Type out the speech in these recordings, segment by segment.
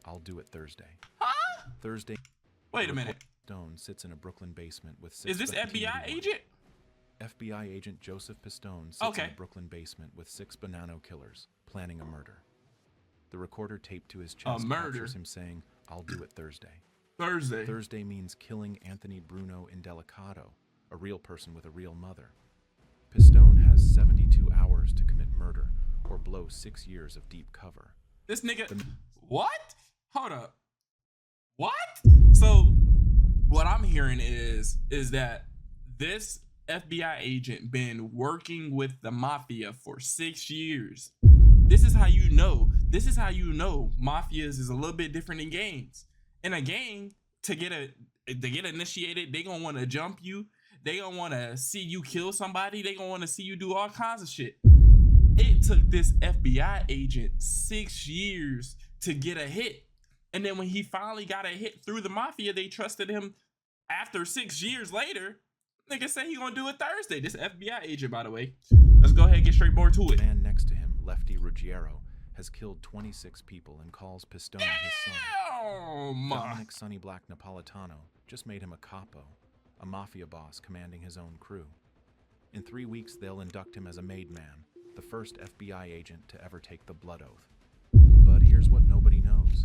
"I'll do it Thursday." Huh? Thursday. Wait a minute. Stone sits in a Brooklyn basement with six. Is this FBI agent? FBI agent Joseph Pistone sits in a Brooklyn basement with 6 Bonanno killers planning a murder. The recorder taped to his chest captures him saying, "I'll do it Thursday." Thursday. Thursday means killing Anthony Bruno Indelicato, a real person with a real mother. Pistone has 72 hours to commit murder or blow 6 years of deep cover. This nigga, what? Hold up. What? So what I'm hearing is that this FBI agent been working with the Mafia for 6 years. This is how you know. This is how you know Mafias is a little bit different than gangs. In a gang, to get initiated, they gonna want to jump you. They gonna want to see you kill somebody. They gonna want to see you do all kinds of shit. It took this FBI agent 6 years to get a hit. And then when he finally got a hit through the Mafia, they trusted him after 6 years later. Nigga say he gonna do it Thursday. This FBI agent, by the way. Let's go ahead and get straight more to it. The man next to him, Lefty Ruggiero, has killed 26 people and calls Pistone his son. Dominic Sonny Black Napolitano just made him a capo, a mafia boss commanding his own crew. In 3 weeks, they'll induct him as a made man, the first FBI agent to ever take the blood oath. But here's what nobody knows.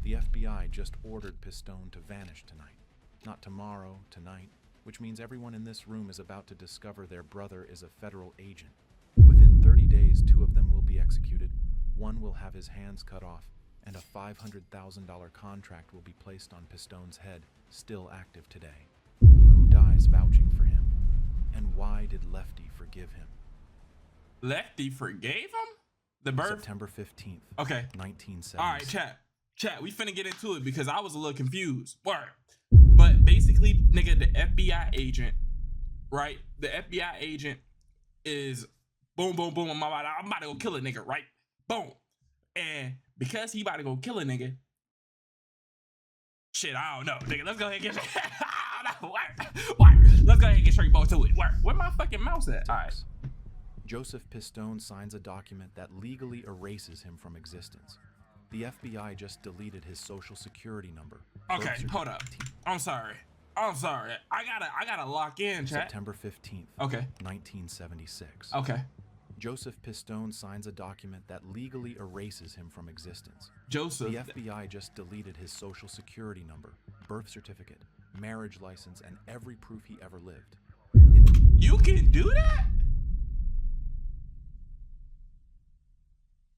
The FBI just ordered Pistone to vanish tonight. Not tomorrow, tonight, which means everyone in this room is about to discover their brother is a federal agent. Within 30 days, 2 of them will be executed, 1 will have his hands cut off, and a $500,000 contract will be placed on Pistone's head, still active today. Who dies vouching for him? And why did Lefty forgive him? Lefty forgave him? The birth? September 15th, okay. 1970. All right, chat, we finna get into it because I was a little confused. Word. But basically, nigga, the FBI agent, right? The FBI agent is boom, boom, boom. I'm about to go kill a nigga, right? Boom. And because he about to go kill a nigga, shit, I don't know, nigga. Let's go ahead and get Let's go ahead and get straight both to it. Where my fucking mouse at? All right. Joseph Pistone signs a document that legally erases him from existence. The FBI just deleted his social security number. Okay, hold up. I'm sorry. I gotta lock in, chat. September 15th, okay. 1976. Okay. Joseph Pistone signs a document that legally erases him from existence. Joseph. The FBI just deleted his social security number, birth certificate, marriage license, and every proof he ever lived. You can do that?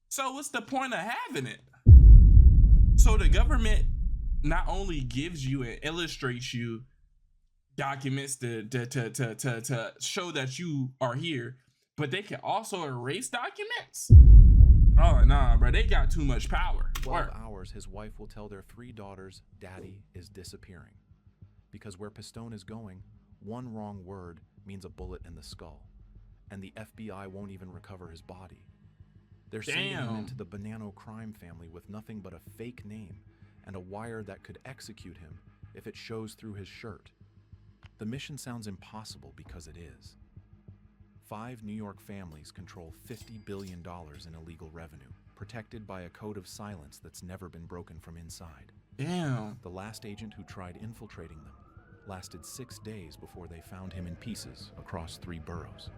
So what's the point of having it? So the government not only gives you and illustrates you documents to show that you are here, but they can also erase documents? Oh, nah, bro. They got too much power. 12 hours, his wife will tell their 3 daughters, Daddy is disappearing. Because where Pistone is going, one wrong word means a bullet in the skull. And the FBI won't even recover his body. They're sending him into the Bonanno crime family with nothing but a fake name and a wire that could execute him if it shows through his shirt. The mission sounds impossible because it is. 5 New York families control $50 billion in illegal revenue, protected by a code of silence that's never been broken from inside. Damn. The last agent who tried infiltrating them lasted 6 days before they found him in pieces across 3 boroughs.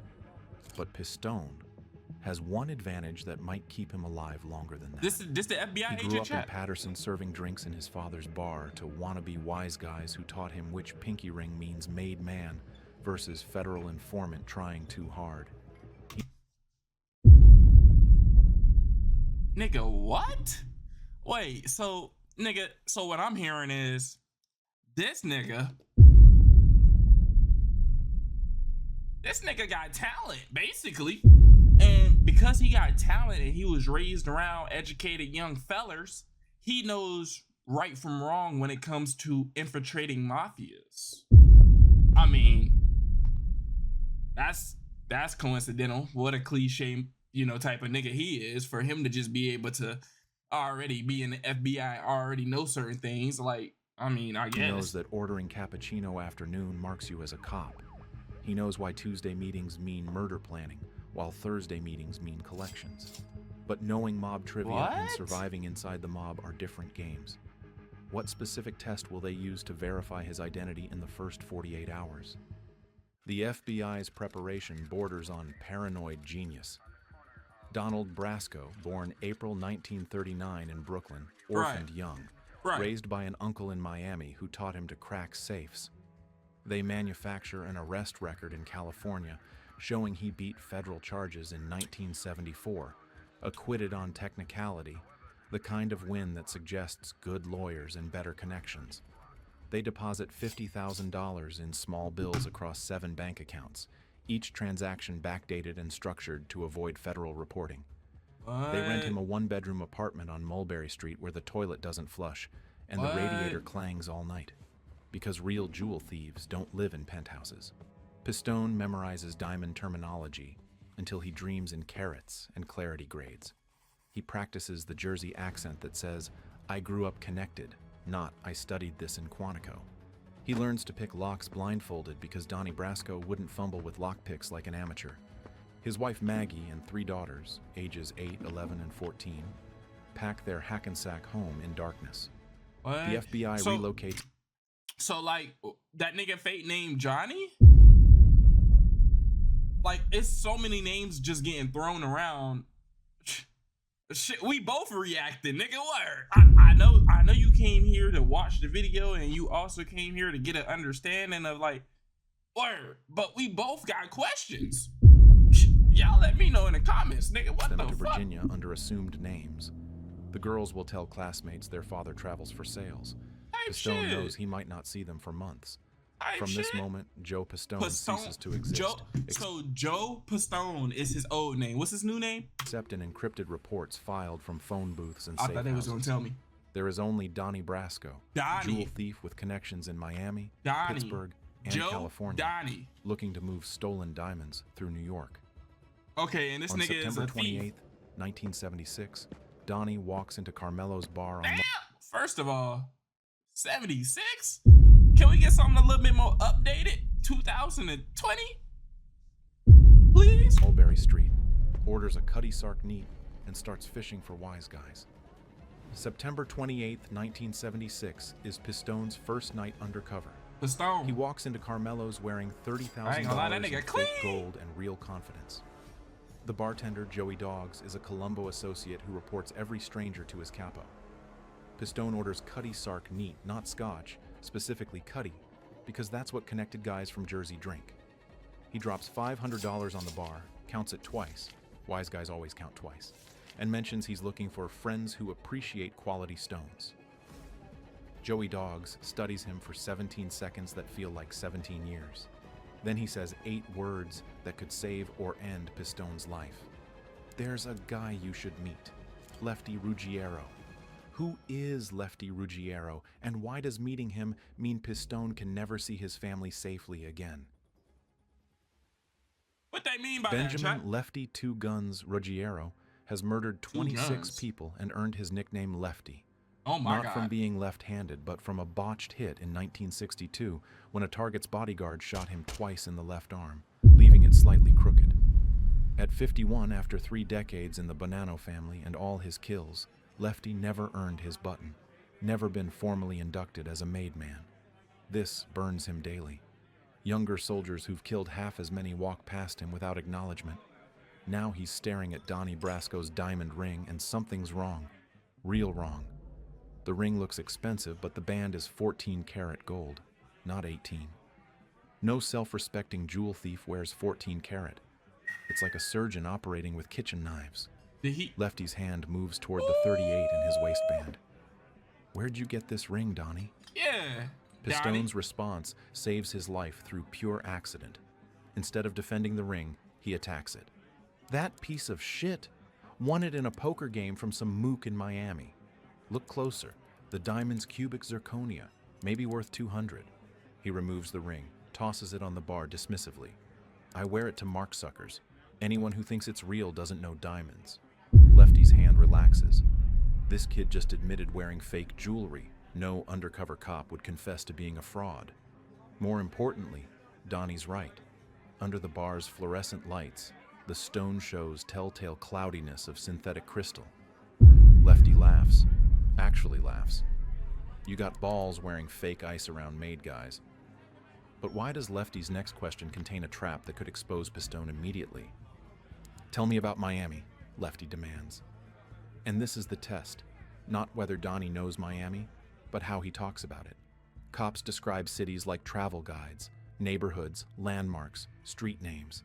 But Pistone has one advantage that might keep him alive longer than that. This the FBI agent. He grew up in Patterson serving drinks in his father's bar to wannabe wise guys who taught him which pinky ring means made man versus federal informant trying too hard. Nigga, what? Wait, so what I'm hearing is this nigga got talent, basically. And because he got talent and he was raised around educated young fellers, he knows right from wrong when it comes to infiltrating mafias. I mean, that's coincidental. What a cliche, type of nigga he is for him to just be able to already be in the FBI, already know certain things. Like, I mean, I guess. He knows that ordering cappuccino afternoon marks you as a cop. He knows why Tuesday meetings mean murder planning, while Thursday meetings mean collections. But knowing mob trivia and What? surviving inside the mob are different games. What specific test will they use to verify his identity in the first 48 hours? The FBI's preparation borders on paranoid genius. Donald Brasco, born April 1939 in Brooklyn, orphaned young, raised by an uncle in Miami who taught him to crack safes. They manufacture an arrest record in California showing he beat federal charges in 1974, acquitted on technicality, the kind of win that suggests good lawyers and better connections. They deposit $50,000 in small bills across 7 bank accounts, each transaction backdated and structured to avoid federal reporting. They rent him a 1-bedroom apartment on Mulberry Street where the toilet doesn't flush and the radiator clangs all night, because real jewel thieves don't live in penthouses. Pistone memorizes diamond terminology until he dreams in carats and clarity grades. He practices the Jersey accent that says, "I grew up connected," not "I studied this in Quantico." He learns to pick locks blindfolded because Donnie Brasco wouldn't fumble with lockpicks like an amateur. His wife Maggie and 3 daughters, ages 8, 11, and 14, pack their Hackensack home in darkness. The FBI relocates... So, like, that nigga fake named Johnny? Like, it's so many names just getting thrown around. Shit, we both reacted, nigga. What? I know you came here to watch the video and you also came here to get an understanding of, like, word. But we both got questions. Y'all let me know in the comments, nigga. What the fuck? To Virginia under assumed names. The girls will tell classmates their father travels for sales. Pistone knows he might not see them for months. From this moment, Joe Pistone ceases to exist. So Joe Pistone is his old name. What's his new name? Except in encrypted reports filed from phone booths and safe houses. I thought they was gonna tell me. There is only Donnie Brasco, jewel thief with connections in Miami, Pittsburgh, and California, looking to move stolen diamonds through New York. Okay, and this nigga is a thief. On September 28th, 1976, Donnie walks into Carmelo's bar on... First of all, 76? Can we get something a little bit more updated? 2020? Please? Mulberry Street, orders a Cutty Sark neat, and starts fishing for wise guys. September 28th, 1976 is Pistone's first night undercover. Pistone. He walks into Carmelo's wearing $30,000 in fake gold and real confidence. The bartender, Joey Dogs, is a Colombo associate who reports every stranger to his capo. Pistone orders Cutty Sark neat, not scotch, specifically Cutty, because that's what connected guys from Jersey drink. He drops $500 on the bar, counts it twice, wise guys always count twice, and mentions he's looking for friends who appreciate quality stones. Joey Dogs studies him for 17 seconds that feel like 17 years. Then he says 8 words that could save or end Pistone's life. There's a guy you should meet, Lefty Ruggiero. Who is Lefty Ruggiero, and why does meeting him mean Pistone can never see his family safely again? What they mean by Benjamin Lefty Two Guns Ruggiero has murdered 26 people and earned his nickname Lefty. Oh my God. Not from being left-handed, but from a botched hit in 1962 when a target's bodyguard shot him twice in the left arm, leaving it slightly crooked. At 51, after 3 decades in the Bonanno family and all his kills, Lefty never earned his button, never been formally inducted as a made man. This burns him daily. Younger soldiers who've killed half as many walk past him without acknowledgement. Now he's staring at Donnie Brasco's diamond ring and something's wrong. Real wrong. The ring looks expensive, but the band is 14 karat gold, not 18. No self-respecting jewel thief wears 14 karat. It's like a surgeon operating with kitchen knives. Lefty's hand moves toward the 38 in his waistband. Where'd you get this ring, Donnie? Yeah. Pistone's response saves his life through pure accident. Instead of defending the ring, he attacks it. That piece of shit won it in a poker game from some mook in Miami. Look closer. The diamond's cubic zirconia, maybe worth 200. He removes the ring, tosses it on the bar dismissively. I wear it to mark suckers. Anyone who thinks it's real doesn't know diamonds. Lefty's hand relaxes. This kid just admitted wearing fake jewelry. No undercover cop would confess to being a fraud. More importantly, Donnie's right. Under the bar's fluorescent lights, The stone shows telltale cloudiness of synthetic crystal. Lefty laughs. Actually laughs. You got balls wearing fake ice around made guys. But why does Lefty's next question contain a trap that could expose Pistone immediately? Tell me about Miami, Lefty demands. And this is the test. Not whether Donnie knows Miami, but how he talks about it. Cops describe cities like travel guides, neighborhoods, landmarks, street names.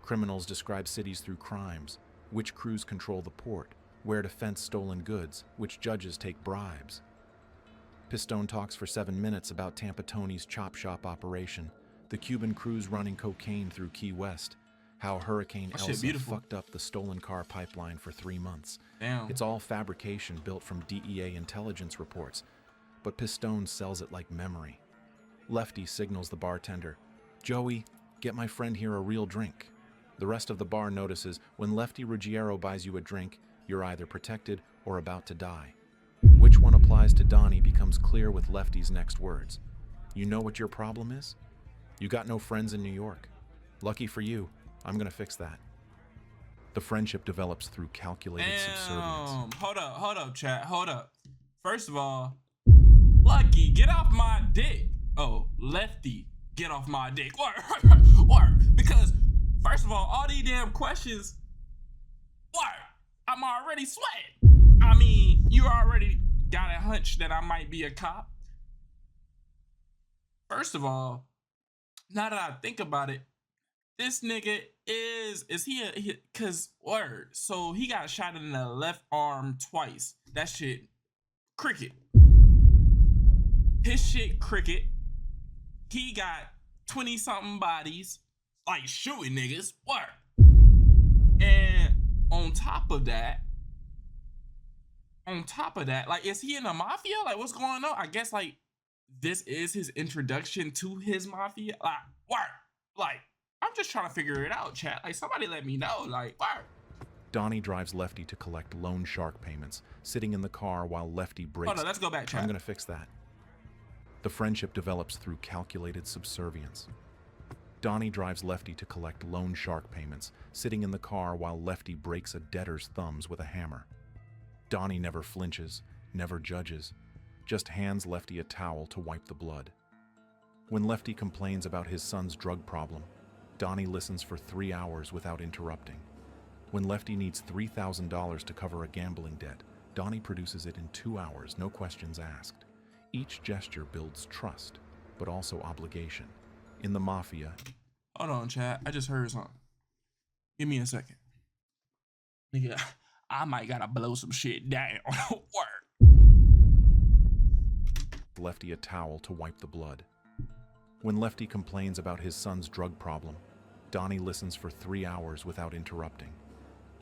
Criminals describe cities through crimes, which crews control the port, where to fence stolen goods, which judges take bribes. Pistone talks for 7 minutes about Tampa Tony's chop shop operation, the Cuban crews running cocaine through Key West, how Hurricane Elsa fucked up the stolen car pipeline for 3 months. Damn. It's all fabrication built from DEA intelligence reports, but Pistone sells it like memory. Lefty signals the bartender, "Joey, get my friend here a real drink." The rest of the bar notices when Lefty Ruggiero buys you a drink, you're either protected or about to die. Which one applies to Donnie becomes clear with Lefty's next words. You know what your problem is? You got no friends in New York. Lucky for you, I'm gonna fix that. The friendship develops through calculated subservience. Hold up, chat, hold up. First of all, Lucky, get off my dick. Oh, Lefty, get off my dick. Word. Because, first of all these damn questions, I'm already sweating. I mean, you already got a hunch that I might be a cop. First of all, now that I think about it, this nigga is he cause word, so he got shot in the left arm twice. That shit cricket. His shit cricket. He got 20 something bodies, like shooting niggas. Word. And on top of that, like, is he in the mafia? Like, what's going on? I guess, like, this is his introduction to his mafia. Like, word. Like, I'm just trying to figure it out, chat. Like, somebody let me know. Like, word. Donnie drives Lefty to collect loan shark payments, sitting in the car while Lefty breaks. Hold on, let's go back, chat. I'm gonna fix that. The friendship develops through calculated subservience. Donnie drives Lefty to collect loan shark payments, sitting in the car while Lefty breaks a debtor's thumbs with a hammer. Donnie never flinches, never judges, just hands Lefty a towel to wipe the blood. When Lefty complains about his son's drug problem, Donnie listens for 3 hours without interrupting. When Lefty needs $3,000 to cover a gambling debt, Donnie produces it in 2 hours, no questions asked. Each gesture builds trust, but also obligation. In the Mafia... Hold on, chat. I just heard something. Give me a second. Nigga, I might gotta blow some shit down. Word. Lefty a towel to wipe the blood. When Lefty complains about his son's drug problem, Donnie listens for 3 hours without interrupting.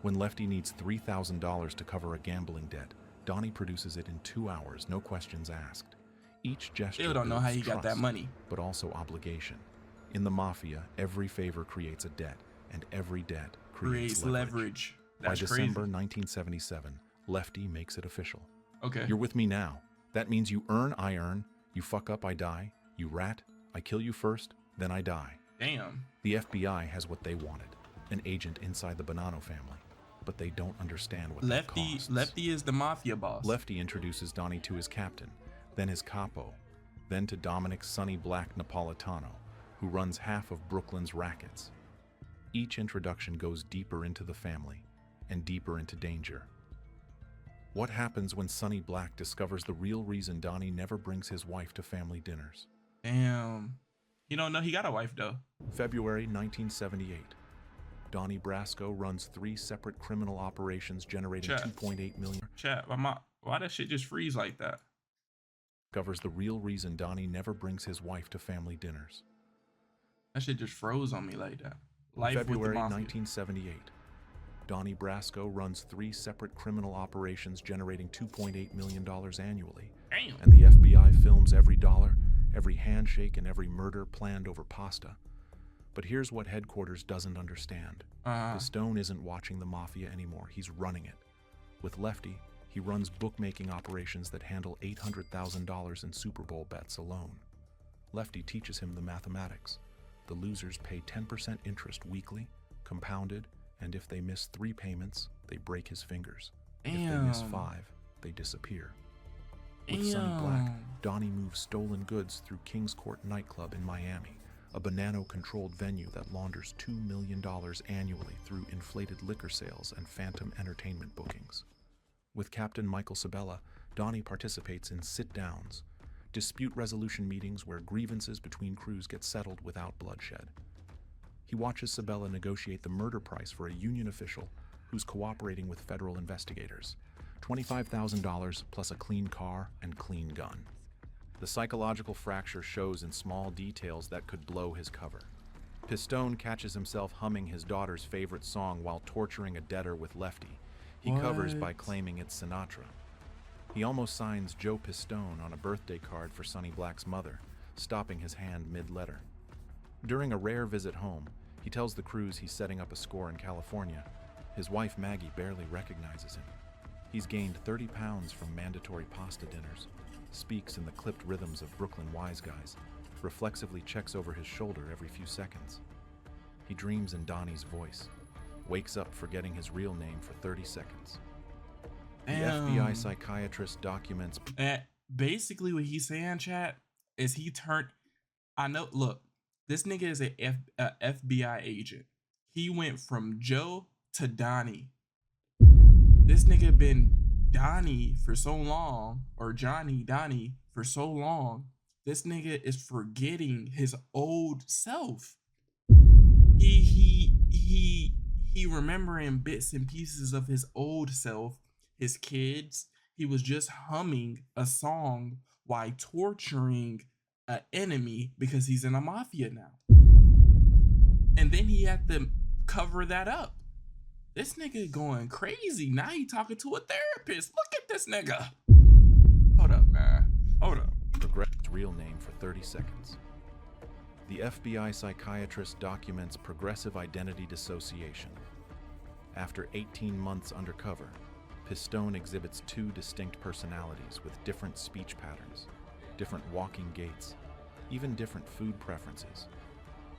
When Lefty needs $3,000 to cover a gambling debt, Donnie produces it in 2 hours, no questions asked. Each gesture Still don't know how he got that trust, money. but also obligation. In the Mafia, every favor creates a debt, and every debt creates leverage. That's By crazy. December 1977, Lefty makes it official. Okay. You're with me now. That means you earn, I earn. You fuck up, I die. You rat, I kill you first, then I die. Damn. The FBI has what they wanted, an agent inside the Bonanno family. But they don't understand what that costs. Lefty is the mafia boss. Lefty introduces Donnie to his captain, then his capo, then to Dominic Sonny Black Napolitano, who runs half of Brooklyn's rackets. Each introduction goes deeper into the family and deeper into danger. What happens when Sonny Black discovers the real reason Donnie never brings his wife to family dinners? Damn. You don't know he got a wife, though. February 1978. Donnie Brasco runs 3 separate criminal operations generating $2.8 million. Chat, why that shit just freeze like that? Discovers the real reason Donnie never brings his wife to family dinners. That shit just froze on me like that. Life February with the 1978. Donnie Brasco runs 3 separate criminal operations generating $2.8 million annually. Damn. And the FBI films every dollar, every handshake, and every murder planned over pasta. But here's what headquarters doesn't understand. Pistone isn't watching the Mafia anymore, he's running it. With Lefty, he runs bookmaking operations that handle $800,000 in Super Bowl bets alone. Lefty teaches him the mathematics. The losers pay 10% interest weekly, compounded, and if they miss 3 payments, they break his fingers. If they miss 5, they disappear. With Sonny Black, Donnie moves stolen goods through Kings Court nightclub in Miami, a Bonanno-controlled venue that launders $2 million annually through inflated liquor sales and phantom entertainment bookings. With Captain Michael Sabella, Donnie participates in sit-downs, dispute resolution meetings where grievances between crews get settled without bloodshed. He watches Sabella negotiate the murder price for a union official who's cooperating with federal investigators, $25,000 plus a clean car and clean gun. The psychological fracture shows in small details that could blow his cover. Pistone catches himself humming his daughter's favorite song while torturing a debtor with Lefty. He covers by claiming it's Sinatra. He almost signs Joe Pistone on a birthday card for Sonny Black's mother, stopping his hand mid-letter. During a rare visit home, he tells the crews he's setting up a score in California. His wife Maggie barely recognizes him. He's gained 30 pounds from mandatory pasta dinners, speaks in the clipped rhythms of Brooklyn wise guys, reflexively checks over his shoulder every few seconds. He dreams in Donnie's voice, wakes up forgetting his real name for 30 seconds. The FBI psychiatrist documents... Basically what he's saying, chat, is he turned... I know, look, this nigga is a FBI agent. He went from Joe to Donnie. This nigga been Donnie for so long, or Donnie for so long. This nigga is forgetting his old self. He remembering bits and pieces of his old self, his kids. He was just humming a song while torturing an enemy because he's in a mafia now. And then he had to cover that up. This nigga going crazy. Now he talking to a therapist. Look at this nigga. Hold up, man. Hold up. Regrets real name for 30 seconds. The FBI psychiatrist documents progressive identity dissociation. After 18 months undercover, Pistone exhibits 2 distinct personalities with different speech patterns, different walking gaits, even different food preferences.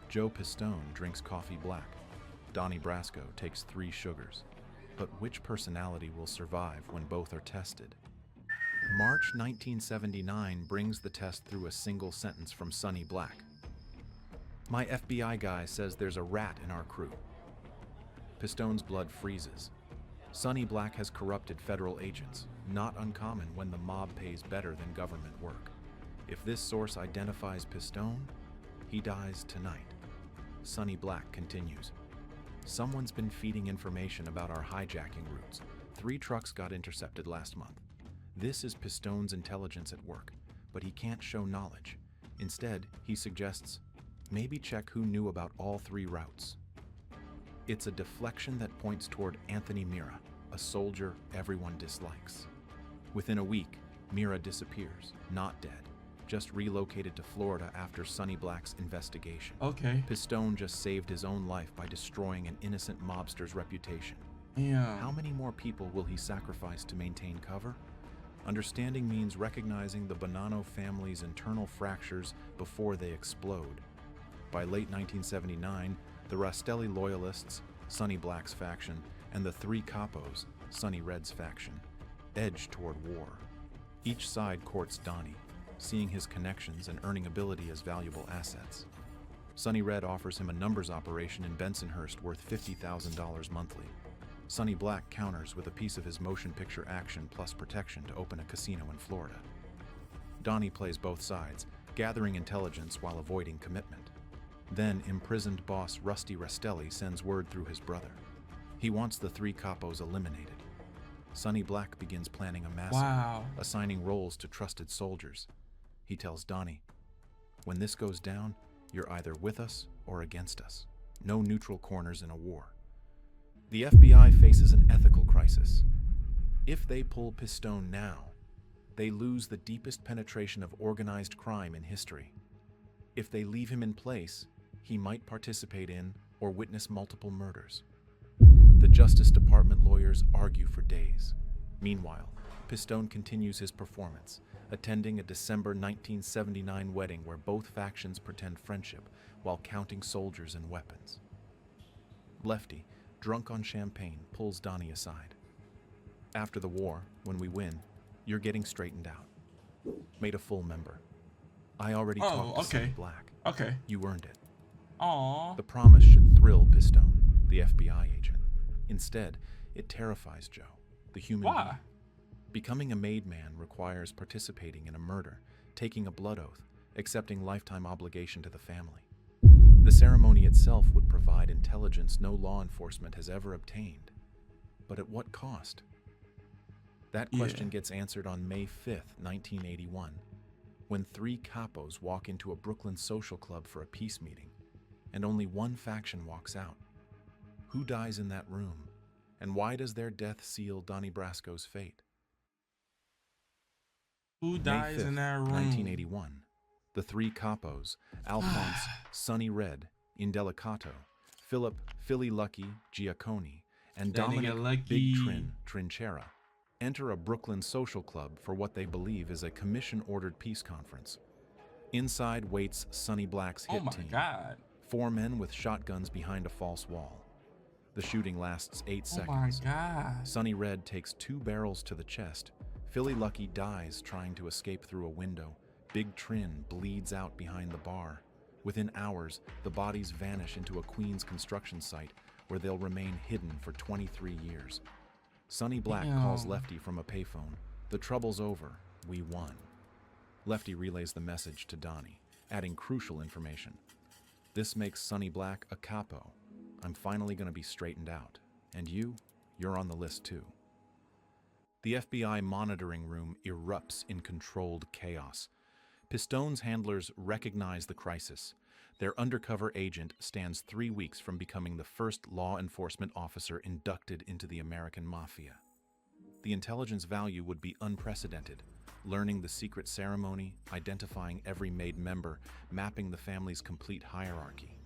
Joe Pistone drinks coffee black. Donnie Brasco takes 3 sugars. But which personality will survive when both are tested? March 1979 brings the test through a single sentence from Sonny Black. My FBI guy says there's a rat in our crew. Pistone's blood freezes. Sonny Black has corrupted federal agents, not uncommon when the mob pays better than government work. If this source identifies Pistone, he dies tonight. Sonny Black continues. Someone's been feeding information about our hijacking routes. 3 trucks got intercepted last month. This is Pistone's intelligence at work, but he can't show knowledge. Instead, he suggests, maybe check who knew about all 3 routes. It's a deflection that points toward Anthony Mira, a soldier everyone dislikes. Within a week, Mira disappears, not dead, just relocated to Florida after Sonny Black's investigation. Okay. Pistone just saved his own life by destroying an innocent mobster's reputation. Yeah. How many more people will he sacrifice to maintain cover? Understanding means recognizing the Bonanno family's internal fractures before they explode. By late 1979, the Rastelli loyalists, Sonny Black's faction, and the 3 capos, Sonny Red's faction, edge toward war. Each side courts Donnie, seeing his connections and earning ability as valuable assets. Sonny Red offers him a numbers operation in Bensonhurst worth $50,000 monthly. Sonny Black counters with a piece of his motion picture action plus protection to open a casino in Florida. Donnie plays both sides, gathering intelligence while avoiding commitment. Then imprisoned boss Rusty Rastelli sends word through his brother. He wants the 3 capos eliminated. Sonny Black begins planning a massacre, assigning roles to trusted soldiers. He tells Donnie, when this goes down, you're either with us or against us. No neutral corners in a war. The FBI faces an ethical crisis. If they pull Pistone now, they lose the deepest penetration of organized crime in history. If they leave him in place, he might participate in or witness multiple murders. The Justice Department lawyers argue for days. Meanwhile, Pistone continues his performance, attending a December 1979 wedding where both factions pretend friendship while counting soldiers and weapons. Lefty, drunk on champagne, pulls Donnie aside. After the war, when we win, you're getting straightened out. Made a full member. I already talked to Sonny Black. Okay. You earned it. Aww. The promise should thrill Pistone, the FBI agent. Instead, it terrifies Joe, the human being. Becoming a made man requires participating in a murder, taking a blood oath, accepting lifetime obligation to the family. The ceremony itself would provide intelligence no law enforcement has ever obtained. But at what cost? That question gets answered on May 5th, 1981, when 3 capos walk into a Brooklyn social club for a peace meeting, and only one faction walks out. Who dies in that room, and why does their death seal Donnie Brasco's fate? Who dies May 5th, in that room? 1981. The 3 capos, Alphonse, Sonny Red, Indelicato, Philip, Philly Lucky, Giacconi, and Dominic Big Trin, Trinchera, enter a Brooklyn social club for what they believe is a commission-ordered peace conference. Inside waits Sonny Black's hit team. God. 4 men with shotguns behind a false wall. The shooting lasts 8 seconds. Oh my God. Sonny Red takes 2 barrels to the chest. Philly Lucky dies trying to escape through a window. Big Trin bleeds out behind the bar. Within hours, the bodies vanish into a Queens construction site where they'll remain hidden for 23 years. Sonny Black calls Lefty from a payphone. The trouble's over. We won. Lefty relays the message to Donnie, adding crucial information. This makes Sonny Black a capo. I'm finally going to be straightened out. And you're on the list too. The FBI monitoring room erupts in controlled chaos. Pistone's handlers recognize the crisis. Their undercover agent stands 3 weeks from becoming the first law enforcement officer inducted into the American Mafia. The intelligence value would be unprecedented, learning the secret ceremony, identifying every made member, mapping the family's complete hierarchy.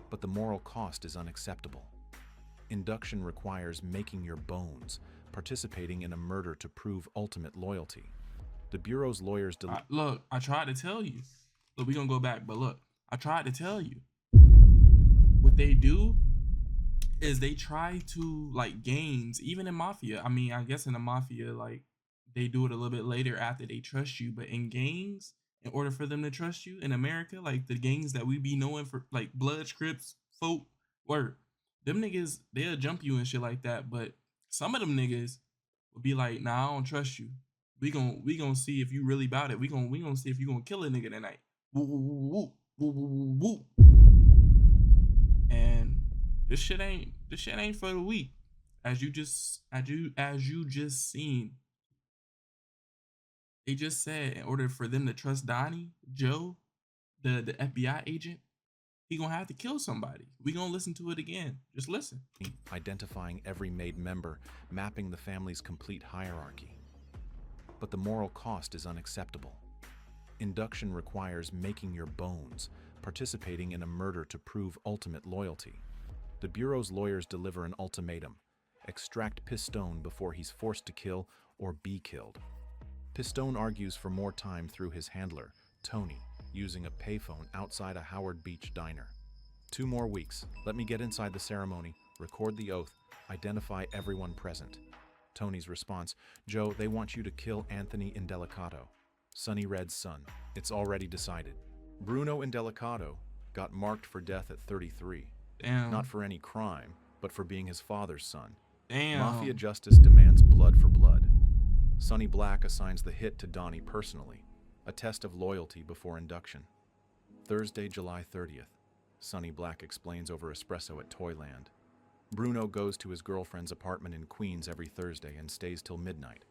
But the moral cost is unacceptable. Induction requires making your bones, participating in a murder to prove ultimate loyalty. The Bureau's lawyers look, I tried to tell you. Look, we're gonna go back, but look, I tried to tell you. What they do is they try to, like, games, even in Mafia. I mean, I guess in the Mafia, like, they do it a little bit later after they trust you, but in gangs, in order for them to trust you in America, like the gangs that we be knowing for, like, Bloods, Crips, Folk, word, them niggas, they'll jump you and shit like that, but some of them niggas will be like, nah, I don't trust you. We gon' see if you really about it. We gon' see if you gonna kill a nigga tonight. Woo, woo, woo, woo, woo. And this shit ain't for the weak. As you just seen. They just said in order for them to trust Donnie, Joe, the FBI agent, he gonna have to kill somebody. We gonna listen to it again. Just listen. Identifying every made member, mapping the family's complete hierarchy. But the moral cost is unacceptable. Induction requires making your bones, participating in a murder to prove ultimate loyalty. The Bureau's lawyers deliver an ultimatum: extract Pistone before he's forced to kill or be killed. Pistone argues for more time through his handler, Tony, using a payphone outside a Howard Beach diner. 2 more weeks. Let me get inside the ceremony, record the oath, identify everyone present. Tony's response: Joe, they want you to kill Anthony Indelicato, Sonny Red's son. It's already decided. Bruno Indelicato got marked for death at 33. Damn. Not for any crime, but for being his father's son. Damn. Mafia justice demands blood for blood. Sonny Black assigns the hit to Donnie personally, a test of loyalty before induction. Thursday, July 30th. Sonny Black explains over espresso at Toyland. Bruno goes to his girlfriend's apartment in Queens every Thursday and stays till midnight.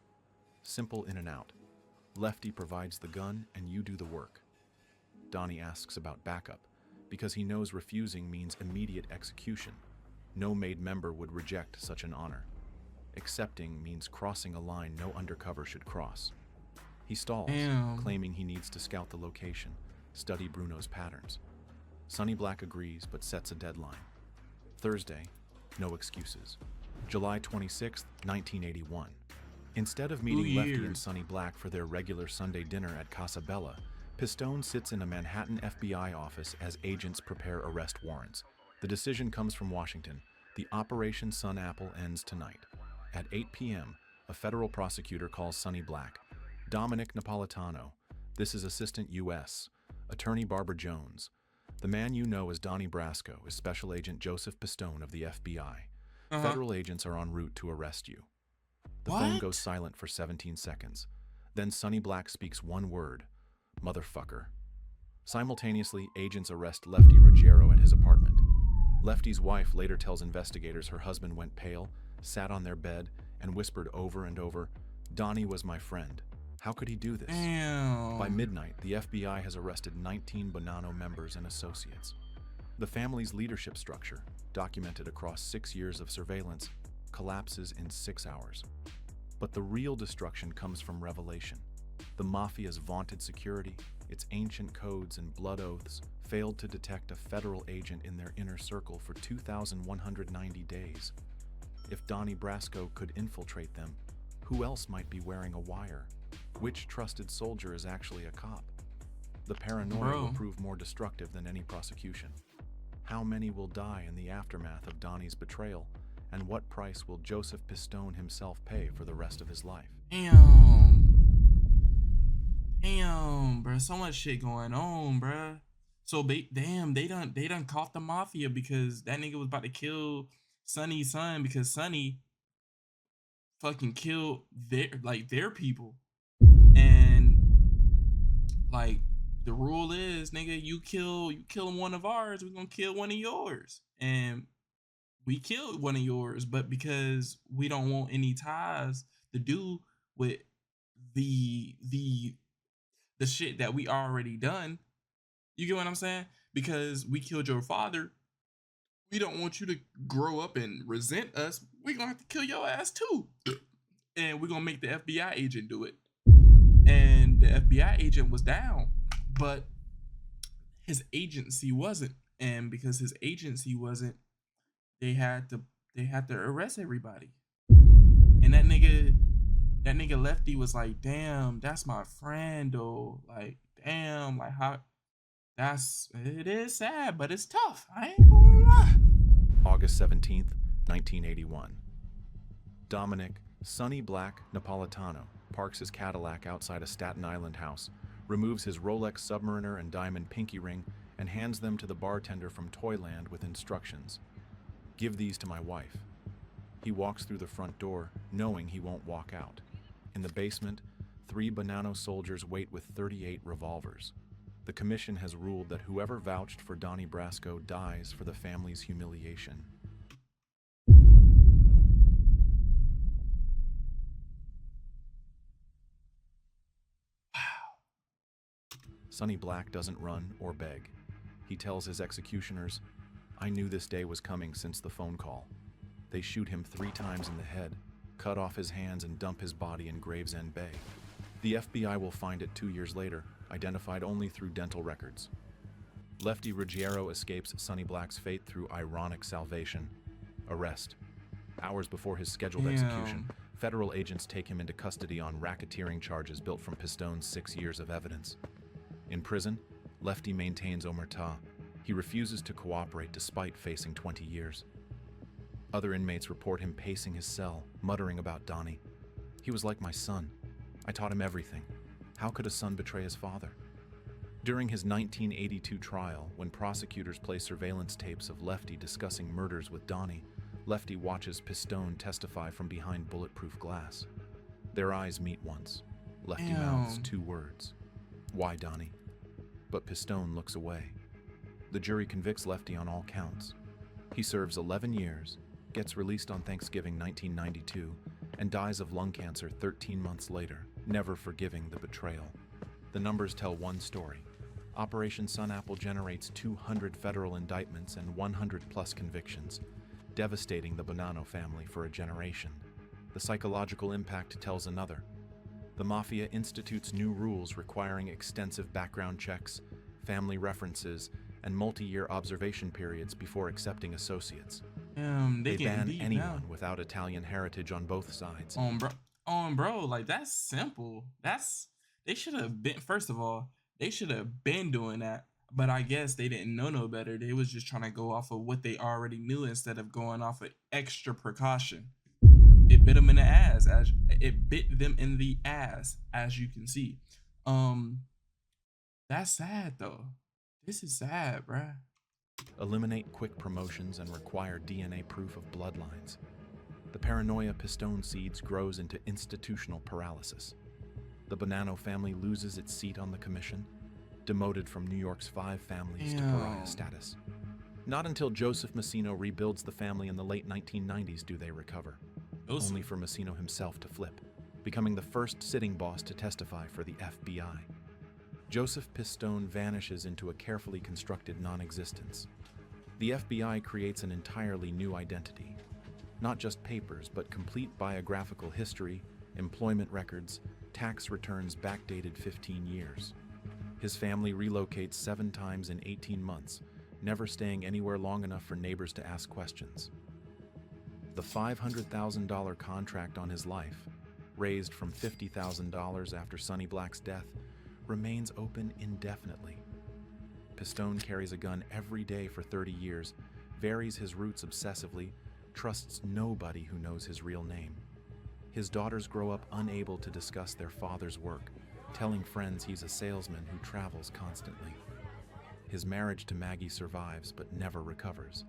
Simple in and out. Lefty provides the gun and you do the work. Donnie asks about backup, because he knows refusing means immediate execution. No made member would reject such an honor. Accepting means crossing a line no undercover should cross. He stalls, claiming he needs to scout the location, study Bruno's patterns. Sonny Black agrees but sets a deadline. Thursday, no excuses. July 26, 1981. Instead of meeting Lefty and Sonny Black for their regular Sunday dinner at Casa Bella, Pistone sits in a Manhattan FBI office as agents prepare arrest warrants. The decision comes from Washington. The Operation Sun Apple ends tonight. At 8 p.m., a federal prosecutor calls Sonny Black. Dominic Napolitano. This is Assistant U.S. Attorney Barbara Jones. The man you know as Donnie Brasco is Special Agent Joseph Pistone of the FBI. Federal agents are en route to arrest you. The phone goes silent for 17 seconds. Then Sonny Black speaks one word: motherfucker. Simultaneously, agents arrest Lefty Ruggiero at his apartment. Lefty's wife later tells investigators her husband went pale, sat on their bed, and whispered over and over, "Donnie was my friend. How could he do this?" Damn. By midnight, the FBI has arrested 19 Bonanno members and associates. The family's leadership structure, documented across 6 years of surveillance, collapses in 6 hours. But the real destruction comes from revelation. The Mafia's vaunted security, its ancient codes and blood oaths, failed to detect a federal agent in their inner circle for 2,190 days. If Donnie Brasco could infiltrate them, who else might be wearing a wire? Which trusted soldier is actually a cop? The paranoia will prove more destructive than any prosecution. How many will die in the aftermath of Donnie's betrayal? And what price will Joseph Pistone himself pay for the rest of his life? Damn, bro. So much shit going on, bro. So they done caught the Mafia because that nigga was about to kill Sonny's son because Sonny fucking killed their people. And like the rule is, nigga, you kill one of ours, we're gonna kill one of yours. And we killed one of yours, but because we don't want any ties to do with the shit that we already done, you get what I'm saying? Because we killed your father, we don't want you to grow up and resent us. We're gonna have to kill your ass too. And we're gonna make the FBI agent do it. And the FBI agent was down, but his agency wasn't. And because his agency wasn't, they had to arrest everybody. And that nigga Lefty was like, damn, that's my friend though. Like, damn, like how it is sad, but it's tough. I ain't gonna lie. August 17th, 1981. Dominic Sonny Black Napolitano parks his Cadillac outside a Staten Island house, removes his Rolex Submariner and diamond pinky ring, and hands them to the bartender from Toyland with instructions. "Give these to my wife." He walks through the front door, knowing he won't walk out. In the basement, 3 Bonanno soldiers wait with 38 revolvers. The commission has ruled that whoever vouched for Donnie Brasco dies for the family's humiliation. Sonny Black doesn't run or beg. He tells his executioners, "I knew this day was coming since the phone call." They shoot him 3 times in the head, cut off his hands, and dump his body in Gravesend Bay. The FBI will find it 2 years later, identified only through dental records. Lefty Ruggiero escapes Sonny Black's fate through ironic salvation: arrest. Hours before his scheduled execution, federal agents take him into custody on racketeering charges built from Pistone's 6 years of evidence. In prison, Lefty maintains omerta. He refuses to cooperate despite facing 20 years. Other inmates report him pacing his cell, muttering about Donnie. "He was like my son. I taught him everything. How could a son betray his father?" During his 1982 trial, when prosecutors play surveillance tapes of Lefty discussing murders with Donnie, Lefty watches Pistone testify from behind bulletproof glass. Their eyes meet once. Lefty mouths 2 words: "Why, Donnie?" But Pistone looks away. The jury convicts Lefty on all counts. He serves 11 years, gets released on Thanksgiving 1992, and dies of lung cancer 13 months later, never forgiving the betrayal. The numbers tell one story. Operation Sun Apple generates 200 federal indictments and 100+ convictions, devastating the Bonanno family for a generation. The psychological impact tells another. The Mafia institutes new rules requiring extensive background checks, family references, and multi-year observation periods before accepting associates. They ban anyone without Italian heritage on both sides. Bro, like that's simple. They should have been, first of all, they should have been doing that But I guess they didn't know no better. They was just trying to go off of what they already knew instead of going off of extra precaution. It bit them in the ass, as you can see. That's sad though. This is sad, bruh. Eliminate quick promotions and require DNA proof of bloodlines. The paranoia Pistone seeds grows into institutional paralysis. The Bonanno family loses its seat on the commission, demoted from New York's 5 families to pariah status. Not until Joseph Massino rebuilds the family in the late 1990s do they recover, only for Massino himself to flip, becoming the first sitting boss to testify for the FBI. Joseph Pistone vanishes into a carefully constructed non-existence. The FBI creates an entirely new identity. Not just papers, but complete biographical history, employment records, tax returns backdated 15 years. His family relocates 7 times in 18 months, never staying anywhere long enough for neighbors to ask questions. The $500,000 contract on his life, raised from $50,000 after Sonny Black's death, remains open indefinitely. Pistone carries a gun every day for 30 years, varies his routes obsessively, trusts nobody who knows his real name. His daughters grow up unable to discuss their father's work, telling friends he's a salesman who travels constantly. His marriage to Maggie survives but never recovers.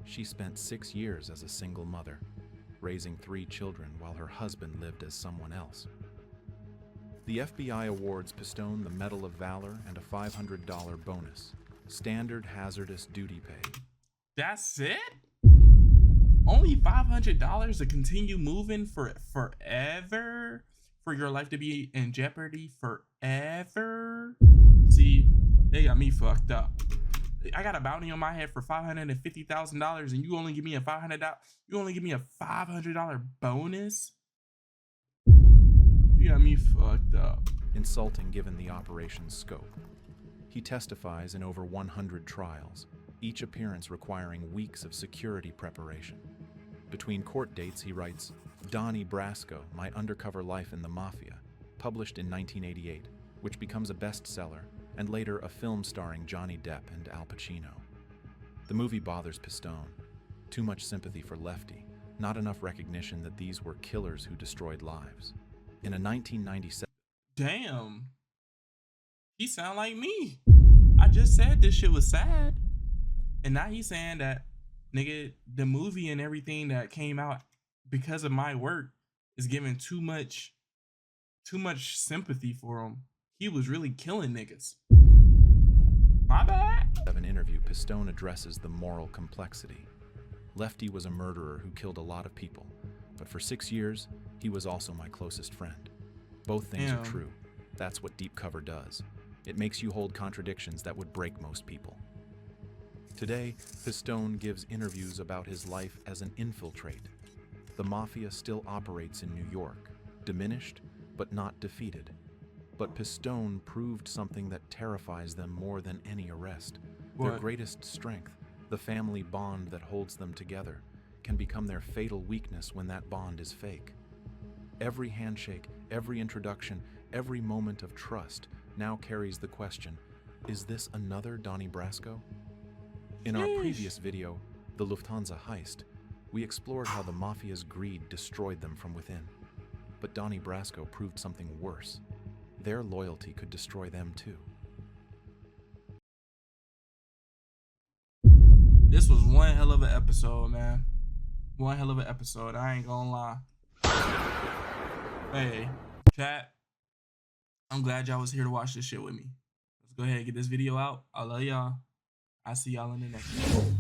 She spent 6 years as a single mother, raising 3 children while her husband lived as someone else. The FBI awards Pistone the Medal of Valor and a $500 bonus, standard hazardous duty pay. That's it? Only $500 to continue moving for forever? For your life to be in jeopardy forever? See, they got me fucked up. I got a bounty on my head for $550,000 and you only give me a $500 bonus? You got me fucked up. Insulting given the operation's scope. He testifies in over 100 trials, each appearance requiring weeks of security preparation. Between court dates, he writes, Donnie Brasco, My Undercover Life in the Mafia, published in 1988, which becomes a bestseller, and later a film starring Johnny Depp and Al Pacino. The movie bothers Pistone. Too much sympathy for Lefty, not enough recognition that these were killers who destroyed lives. In a 1997... Damn. He sound like me. I just said this shit was sad. And now he's saying that, nigga, the movie and everything that came out because of my work is giving too much sympathy for him. He was really killing niggas. My bad. Of an interview, Pistone addresses the moral complexity. Lefty was a murderer who killed a lot of people, but for 6 years, he was also my closest friend. Both things are true. That's what deep cover does. It makes you hold contradictions that would break most people. Today, Pistone gives interviews about his life as an infiltrate. The Mafia still operates in New York, diminished but not defeated. But Pistone proved something that terrifies them more than any arrest. What? Their greatest strength, the family bond that holds them together, can become their fatal weakness when that bond is fake. Every handshake, every introduction, every moment of trust now carries the question, is this another Donnie Brasco? In our previous video, The Lufthansa Heist, we explored how the Mafia's greed destroyed them from within. But Donnie Brasco proved something worse. Their loyalty could destroy them too. This was one hell of an episode, man. One hell of an episode, I ain't gonna lie. Hey, chat. I'm glad y'all was here to watch this shit with me. Let's go ahead and get this video out. I love y'all. I'll see y'all in the next one.